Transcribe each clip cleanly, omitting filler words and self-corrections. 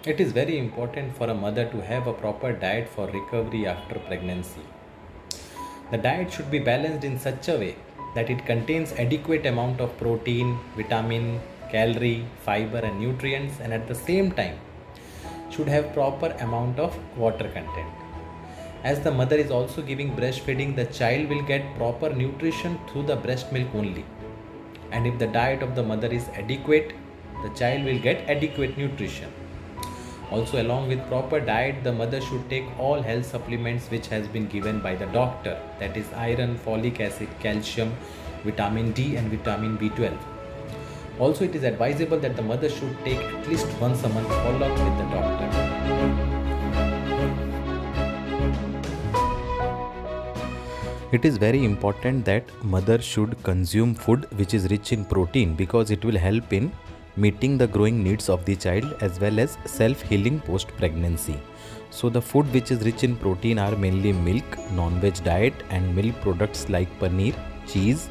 It is very important for a mother to have a proper diet for recovery after pregnancy. The diet should be balanced in such a way that it contains adequate amount of protein, vitamin, calorie, fiber and nutrients, and at the same time should have proper amount of water content. As the mother is also giving breastfeeding, the child will get proper nutrition through the breast milk only. And if the diet of the mother is adequate, the child will get adequate nutrition. Also, along with proper diet, the mother should take all health supplements which has been given by the doctor, that is iron, folic acid, calcium, vitamin D and vitamin B12. Also, it is advisable that the mother should take at least once a month follow up with the doctor. It is very important that mother should consume food which is rich in protein because it will help in meeting the growing needs of the child as well as self-healing post-pregnancy. So the food which is rich in protein are mainly milk, non-veg diet and milk products like paneer, cheese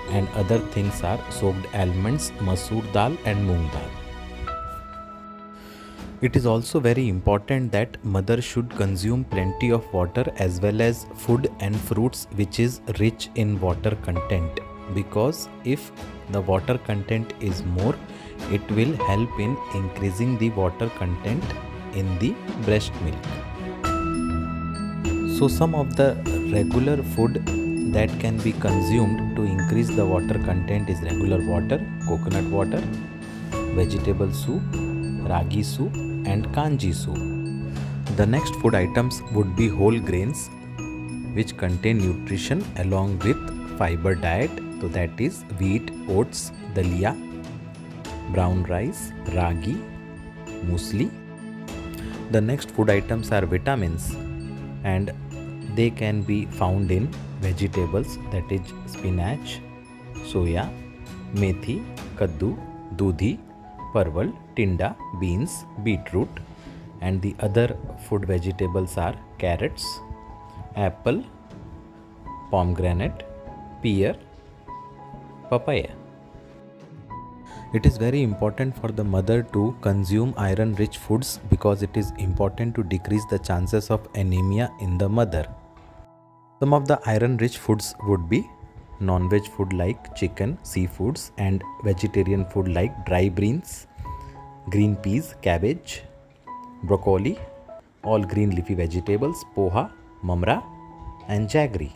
and other things are soaked almonds, masoor dal and moong dal. It is also very important that mother should consume plenty of water as well as food and fruits which is rich in water content, because if the water content is more, it will help in increasing the water content in the breast milk. So some of the regular food that can be consumed to increase the water content is regular water, coconut water, vegetable soup, ragi soup and kanji soup. The next food items would be whole grains which contain nutrition along with fiber diet, so that is wheat, oats, dalia, brown rice, ragi, muesli. The next food items are vitamins and they can be found in vegetables, that is spinach, soya, methi, kaddu, dudhi, parval, tinda, beans, beetroot, and the other food vegetables are carrots, apple, pomegranate, pear, papaya. It is very important for the mother to consume iron rich foods because it is important to decrease the chances of anemia in the mother. Some of the iron rich foods would be non-veg food like chicken, seafoods and vegetarian food like dry beans, green peas, cabbage, broccoli, all green leafy vegetables, poha, mamra and jaggery.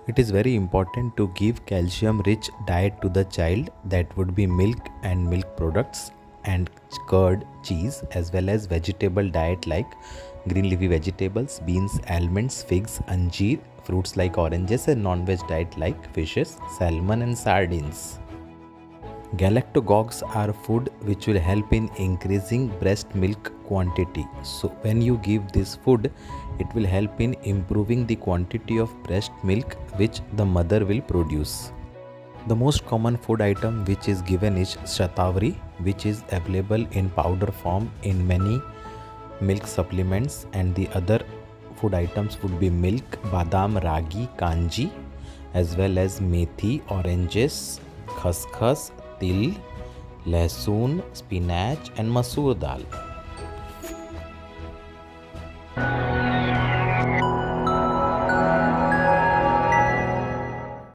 It is very important to give calcium rich diet to the child, that would be milk and milk products and curd, cheese as well as vegetable diet like green leafy vegetables, beans, almonds, figs, anjeer, fruits like oranges and non-veg diet like fishes, salmon and sardines. Galactogogues are food which will help in increasing breast milk quantity. So when you give this food, it will help in improving the quantity of breast milk which the mother will produce. The most common food item which is given is shatavari, which is available in powder form in many milk supplements, and the other food items would be milk, badam, ragi, kanji, as well as methi, oranges, khaskhas, til, lehsoon, spinach and masoor dal.